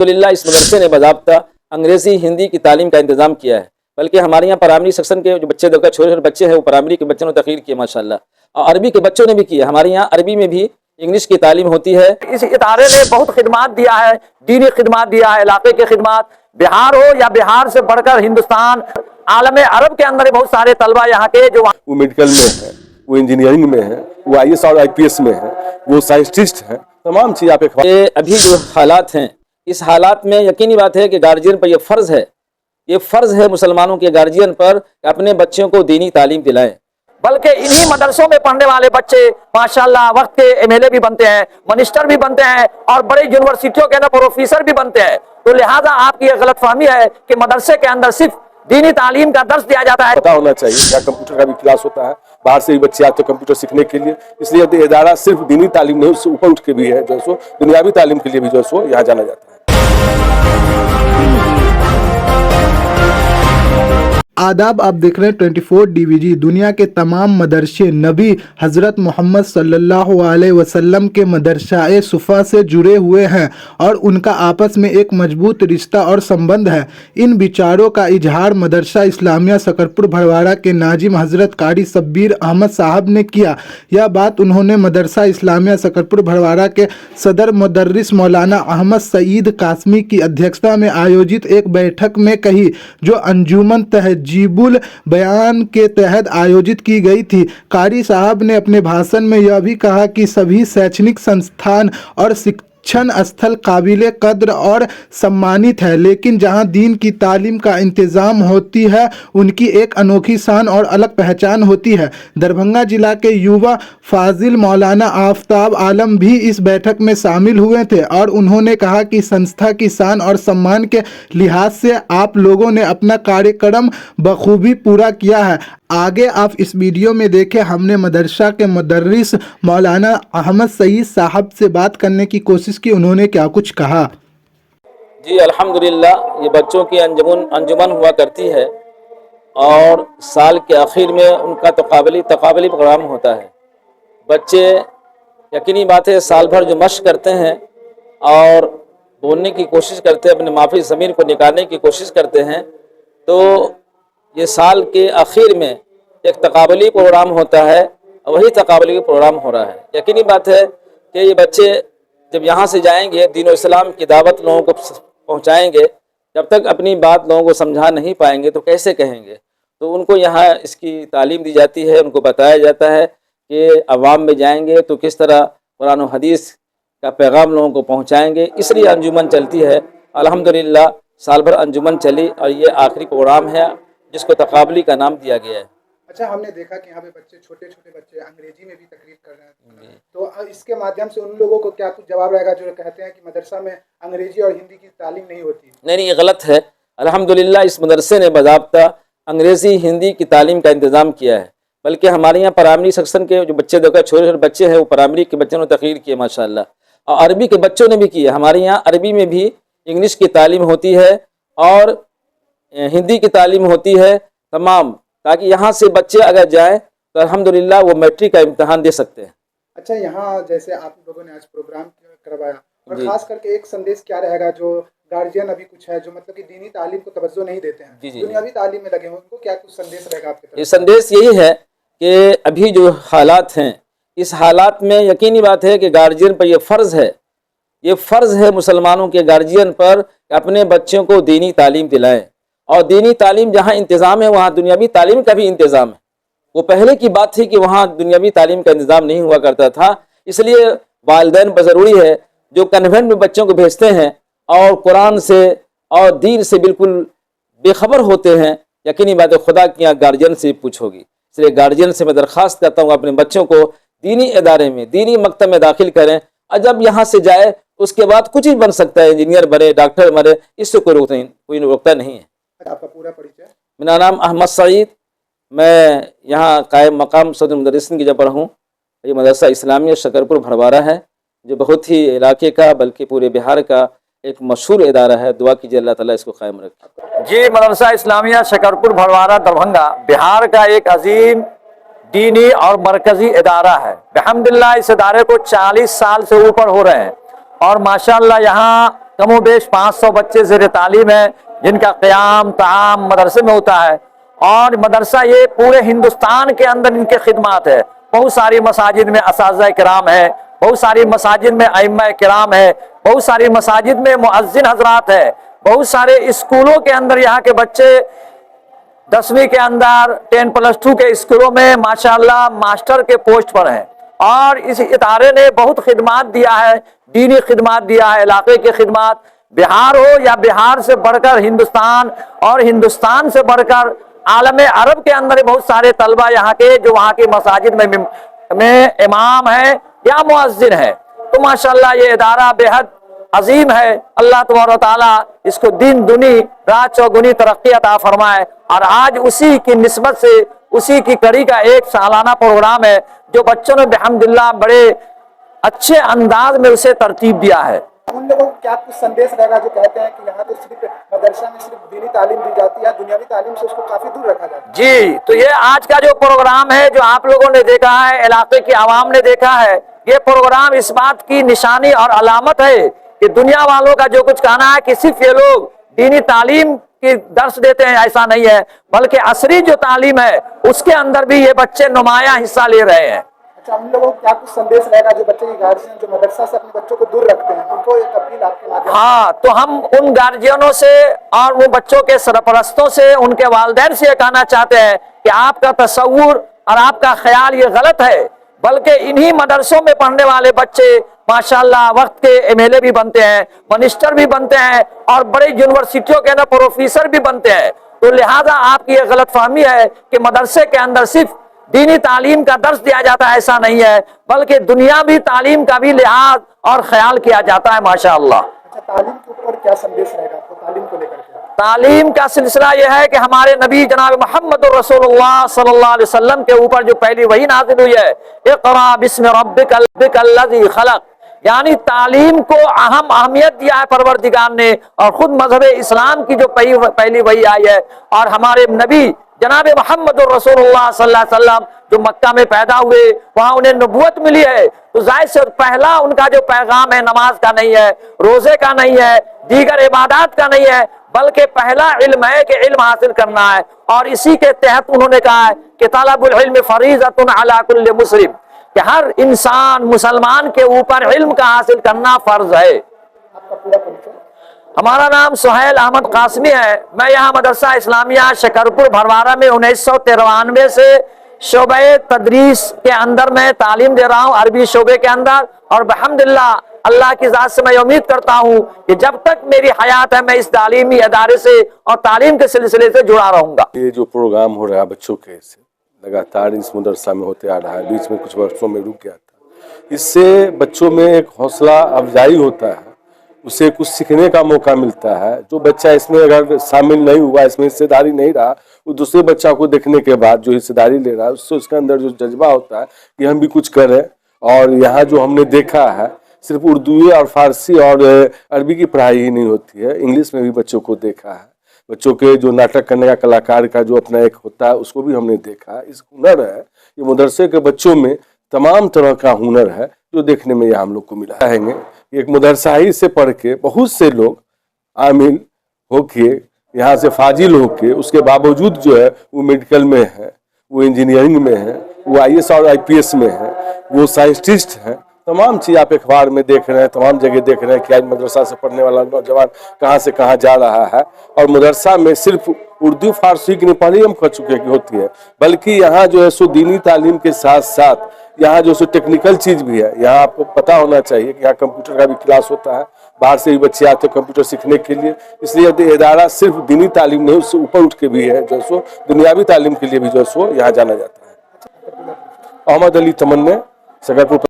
अल्हम्दुलिल्लाह इस मदरसे ने बाज़ाब्ता अंग्रेज़ी हिंदी की तालीम का इंतज़ाम किया है। बल्कि हमारे यहाँ प्राइमरी सेक्शन के जो बच्चे छोटे छोटे बच्चे हैं वो प्राइमरी के बच्चों ने तक़रीर की माशाअल्लाह, और अरबी के बच्चों ने भी किया। हमारे यहाँ अरबी में भी इंग्लिश की तालीम होती है। इस इदारे ने बहुत खिदमात दिया है, दीनी खिदमात दिया है, इलाके की खिदमात, बिहार हो या बिहार से बढ़कर हिंदुस्तान आलम अरब के अंदर बहुत सारे तलबा यहाँ के जो वो मेडिकल में है, वो इंजीनियरिंग में है, वो IAS और IPS में है, वो साइंटिस्ट है, तमाम चीज़ आप अभी जो हालात हैं, इस हालात में यकीनी बात है कि गार्जियन पर यह फ़र्ज़ है, ये फ़र्ज़ है मुसलमानों के गार्जियन पर कि अपने बच्चों को दीनी तालीम दिलाएं। बल्कि इन्हीं मदरसों में पढ़ने वाले बच्चे माशाल्लाह वक्त के MLA भी बनते हैं, मिनिस्टर भी बनते हैं और बड़े यूनिवर्सिटियों के अंदर प्रोफेसर भी बनते हैं। तो लिहाजा आपकी यह गलतफहमी है कि मदरसे के अंदर सिर्फ दीनी तालीम का दर्स दिया जाता है। पता होना चाहिए क्या कंप्यूटर का भी क्लास होता है, बाहर से भी बच्चे आते हैं कंप्यूटर सीखने के लिए। इसलिए इदारा सिर्फ दीनी तालीम नहीं, उससे ऊपर उठ के भी है जो है सो दुनियावी तालीम के लिए भी जो है सो यहाँ जाना जाता है। आदाब, आप देख रहे हैं 24 DVG। दुनिया के तमाम मदरसे नबी हज़रत मोहम्मद सल्लल्लाहु अलैहि वसल्लम के मदरसाए सुफ़ा से जुड़े हुए हैं और उनका आपस में एक मजबूत रिश्ता और संबंध है। इन विचारों का इजहार मदरसा इस्लामिया शकरपुर भड़वारा के नाजिम हज़रत कारी शब्बीर अहमद साहब ने किया। यह बात उन्होंने मदरसा इस्लामिया शकरपुर भड़वारा के सदर मुदर्रिस मौलाना अहमद सईद कासमी की अध्यक्षता में आयोजित एक बैठक में कही, जो अंजुमन तहजीबुल बयान के तहत आयोजित की गई थी। कारी साहब ने अपने भाषण में यह भी कहा कि सभी शैक्षणिक संस्थान और शिक्षण स्थल काबिले कद्र और सम्मानित है, लेकिन जहां दीन की तालीम का इंतज़ाम होती है उनकी एक अनोखी शान और अलग पहचान होती है। दरभंगा जिला के युवा फाजिल मौलाना आफ्ताब आलम भी इस बैठक में शामिल हुए थे और उन्होंने कहा कि संस्था की शान और सम्मान के लिहाज से आप लोगों ने अपना कार्यक्रम बखूबी पूरा किया है। आगे आप इस वीडियो में देखें, हमने मदरसा के मुदर्रिस मौलाना अहमद सईद साहब से बात करने की कोशिश की। उन्होंने क्या कुछ कहा। जी अल्हम्दुलिल्लाह, ये बच्चों की अंजुमन हुआ करती है और साल के आखिर में उनका तकाबली प्रोग्राम होता है। बच्चे यकीनी बात है साल भर जो मशक़ करते हैं और बोलने की कोशिश करते हैं, अपने माफी ज़मीर को निकालने की कोशिश करते हैं, तो ये साल के आखिर में एक तकाबली प्रोग्राम होता है और वही तकाबली प्रोग्राम हो रहा है। यकीनी बात है कि ये बच्चे जब यहाँ से जाएंगे, दीन और इस्लाम की दावत लोगों को पहुँचाएंगे, जब तक अपनी बात लोगों को समझा नहीं पाएंगे तो कैसे कहेंगे। तो उनको यहाँ इसकी तालीम दी जाती है, उनको बताया जाता है कि अवाम में जाएंगे तो किस तरह कुरान और हदीस का पैगाम लोगों को पहुँचाएँगे। इसलिए अंजुमन चलती है। अल्हम्दुलिल्लाह साल भर अंजुमन चली और ये आखिरी प्रोग्राम है जिसको तकाबली का नाम दिया गया है। अच्छा, हमने देखा कि यहाँ पे छोटे छोटे बच्चे अंग्रेजी में भी तकरीर कर रहे हैं, तो इसके माध्यम से उन लोगों को क्या कुछ जवाब रहेगा जो कहते हैं कि मदरसा में अंग्रेजी और हिंदी की तालीम नहीं होती? नहीं, ये गलत है। अल्हम्दुलिल्लाह इस मदरसे ने बाज़ाब्ता अंग्रेज़ी हिंदी की तालीम का इंतज़ाम किया है। बल्कि हमारे यहाँ प्राइमरी सेक्शन के जो बच्चे छोटे छोटे बच्चे हैं वो प्राइमरी के बच्चों ने तकरीर किए माशाअल्लाह, और अरबी के बच्चों ने भी किया। हमारे यहाँ अरबी में भी इंग्लिश की तालीम होती है और हिंदी की तालीम होती है तमाम, ताकि यहाँ से बच्चे अगर जाएं तो अल्हम्दुलिल्लाह वो मैट्रिक का इम्तहान दे सकते हैं। अच्छा, यहाँ जैसे आप लोगों ने आज प्रोग्राम करवाया और खास करके एक संदेश क्या रहेगा जो गार्जियन अभी कुछ है जो मतलब कि दीनी तालीम को तवज्जो नहीं देते हैं, दुनियावी तालीम में लगे हैं, उनको क्या कुछ संदेश रहेगा आपके तरफ? ये संदेश यही है कि अभी जो हालात हैं, इस हालात में यकीनी बात है कि गार्जियन पर ये फ़र्ज़ है मुसलमानों के गार्जियन पर अपने बच्चों को दीनी तालीम दिलाएं। और दीनी तालीम जहाँ इंतज़ाम है वहाँ दुनियावी तालीम का भी इंतज़ाम है। वो पहले की बात थी कि वहाँ दुनियावी तालीम का इंतज़ाम नहीं हुआ करता था। इसलिए वालिदैन पर ज़रूरी है जो कन्वेंट में बच्चों को भेजते हैं और कुरान से और दीन से बिल्कुल बेखबर होते हैं, यकीनी बात है खुदा की यहाँ गार्जियन से पूछोगी। इसलिए गार्जियन से मैं दरख्वास्त करता हूँ अपने बच्चों को दीनी इदारे में, दीनी मकतब में दाखिल करें, और जब यहाँ से जाए उसके बाद कुछ भी बन सकता है, इंजीनियर बने, डॉक्टर बने, इससे कोई रोकता नहीं है। आपका पूरा परिचय? मेरा नाम अहमद सईद, मैं यहाँ कायम मकाम सदर मुदर्रिसीन की जगह पर हूँ। ये मदरसा इस्लामिया शकरपुर भड़वारा है जो बहुत ही इलाके का बल्कि पूरे बिहार का एक मशहूर इदारा है। दुआ कीजिए अल्लाह ताला इसको कायम रखे। जी, मदरसा इस्लामिया शकरपुर भड़वारा दरभंगा बिहार का एक अजीम दीनी और मरकजी इदारा है। अल्हम्दुलिल्लाह इस इदारे को 40 साल से ऊपर हो रहे हैं और माशाअल्लाह यहाँ कमोबेश 500 बच्चे ज़ेर तालीम है, जिनका क़याम ताम मदरसे में होता है। और मदरसा ये पूरे हिंदुस्तान के अंदर इनके खिदमात है। बहुत सारी मसाजिद में असातिज़ा किराम है, बहुत सारी मसाजिद में अइम्मा किराम है, बहुत सारी मसाजिद में मुअज्जिन हजरात है, बहुत सारे स्कूलों के अंदर यहाँ के बच्चे 10वीं के अंदर 10+2 के स्कूलों में माशाअल्लाह मास्टर के पोस्ट पर हैं। और इस इदारे ने बहुत खिदमात दिया है, दीनी खिदमात दिया है, इलाके की खिदमात। बिहार हो या बिहार से बढ़कर हिंदुस्तान और हिंदुस्तान से बढ़कर आलम अरब के अंदर बहुत सारे तलबा यहाँ के जो वहाँ की मसाजिद में इमाम है या मुअज्जिन है। तो माशाअल्लाह ये इदारा बेहद अजीम है। अल्लाह तबारक तआला इसको दिन दुनी रात चौगुनी तरक्की अता फरमाए। और आज उसी की निस्बत से उसी की कड़ी का एक सालाना प्रोग्राम है जो बच्चों ने बिहम्दिल्लाह बड़े अच्छे अंदाज में उसे तरतीब दिया है। उन लोगों को क्या कुछ संदेश रहेगा जो कहते हैं कि यहाँ तो सिर्फ मदरसा में सिर्फ दीनी तालीम दी जाती है, दुनियावी तालीम से उसको काफी दूर रखा जाता है? जी, तो ये आज का जो प्रोग्राम है जो आप लोगों ने देखा है, इलाके की आवाम ने देखा है, ये प्रोग्राम इस बात की निशानी और अलामत है कि दुनिया वालों का जो कुछ कहना है कि सिर्फ ये लोग दीनी तालीम की दर्स देते हैं, ऐसा नहीं है, बल्कि असरी जो तालीम है उसके अंदर भी ये बच्चे नुमाया हिस्सा ले रहे हैं। अच्छा, उन लोगों को क्या कुछ संदेश रहेगा जो बच्चे के गार्जियन जो मदरसा से अपने बच्चों को दूर रखते हैं, उनको एक अपील आपके माध्यम से? हाँ, तो हम उन गार्जियनों से और वो बच्चों के सरपरस्तों से, उनके वालिदैन से ये कहना चाहते हैं कि आपका तसव्वुर और आपका ख्याल ये गलत है। बल्कि इन्हीं मदरसों में पढ़ने वाले बच्चे माशाअल्लाह वक्त के एमएलए भी बनते हैं, मिनिस्टर भी बनते हैं और बड़े यूनिवर्सिटियों के ना प्रोफेसर भी बनते हैं। तो लिहाजा आपकी ये गलतफहमी है कि मदरसे के अंदर सिर्फ दीनी तालीम का दर्स दिया जाता है, ऐसा नहीं है, बल्कि दुनियावी तालीम का भी लिहाज और ख्याल किया जाता है माशाअल्लाह। अच्छा, तालीम के ऊपर क्या संदेश रहेगा आपको तालीम को लेकर के? तालीम का सिलसिला यह है कि हमारे नबी जनाब मोहम्मद रसूलुल्लाह सल्लल्लाहु अलैहि वसल्लम के ऊपर जो पहली वही नाज़िल हुई है, इक़रा बिस्मि रब्बिकल लज़ी खलक़, यानी तालीम को अहम अहमियत दिया है परवरदिगार ने। और खुद मजहब इस्लाम की जो पहली वही आई है और हमारे नबी जनाब मोहम्मद रसूलुल्लाह सल्लल्लाहु अलैहि वसल्लम जो मक्का में पैदा हुए, वहां उन्हें नबूवत मिली है, तो जाहिर से पहला उनका जो पैगाम है नमाज का नहीं है, रोजे का नहीं है, दीगर इबादत का नहीं है, बल्कि पहला इल्म है कि इल्म हासिल करना है। और इसी के तहत उन्होंने कहा है कि तलबुल इल्म फरीज़तुन अला कुल्लि मुस्लिम, कि हर इंसान मुसलमान के ऊपर इल्म का हासिल करना फर्ज है। आपका पूरा परिचय? हमारा नाम सुहेल अहमद कासमी है। मैं यहाँ मदरसा इस्लामिया शकरपुर भरवारा में 1993 से शोबे तदरीस के अंदर मैं तालीम दे रहा हूँ, अरबी शोबे के अंदर। और अल्हम्दुलिल्लाह अल्लाह की ज़ात से मैं उम्मीद करता हूँ कि जब तक मेरी हयात है मैं इस तालीमी अदारे से और तालीम के सिलसिले से जुड़ा रहूँगा। ये जो प्रोग्राम हो रहा है बच्चों के से लगातार इस मदरसा में होते आ रहा है, बीच में कुछ वर्षों में रुक गया था, इससे बच्चों में एक हौसला अफजाई होता है, उसे कुछ सीखने का मौका मिलता है। जो बच्चा इसमें अगर शामिल नहीं हुआ, इसमें हिस्सेदारी नहीं रहा, वो दूसरे बच्चा को देखने के बाद जो हिस्सेदारी ले रहा है उससे उसके अंदर जो जज्बा होता है कि हम भी कुछ करें। और यहाँ जो हमने देखा है सिर्फ उर्दू और फारसी और अरबी की पढ़ाई ही नहीं होती है, इंग्लिश में भी बच्चों को देखा है। बच्चों के जो नाटक करने का कलाकार का जो अपना एक होता है उसको भी हमने देखा। इस हुनर है, ये मदरसे के बच्चों में तमाम तरह का हुनर है जो देखने में यहाँ हम लोग को मिला है। एक मदरसा ही से पढ़ के बहुत से लोग आमिल होके यहाँ से फाजिल होके उसके बावजूद जो है वो मेडिकल में है, वो इंजीनियरिंग में है, वो IAS और IPS में है, वो साइंटिस्ट हैं। तमाम चीज़ आप अखबार में देख रहे हैं, तमाम जगह देख रहे हैं कि आज मदरसा से पढ़ने वाला नौजवान कहाँ से कहाँ जा रहा है। और मदरसा में सिर्फ उर्दू फारसी की पढ़ाई हम कर चुके की होती है, बल्कि यहाँ जो है सो दीनी तालीम के साथ साथ यहाँ जो सो टेक्निकल चीज़ भी है। यहाँ आपको पता होना चाहिए कि यहाँ कंप्यूटर का भी क्लास होता है, बाहर से भी बच्चे आते हैं कंप्यूटर सीखने के लिए। इसलिए इदारा सिर्फ दीनी तालीम नहीं, उससे ऊपर उठ के भी है जो है सो दुनियावी तालीम के लिए भी जो है सो यहाँ जाना जाता है। अहमद अली तमन्ने, शकरपुर।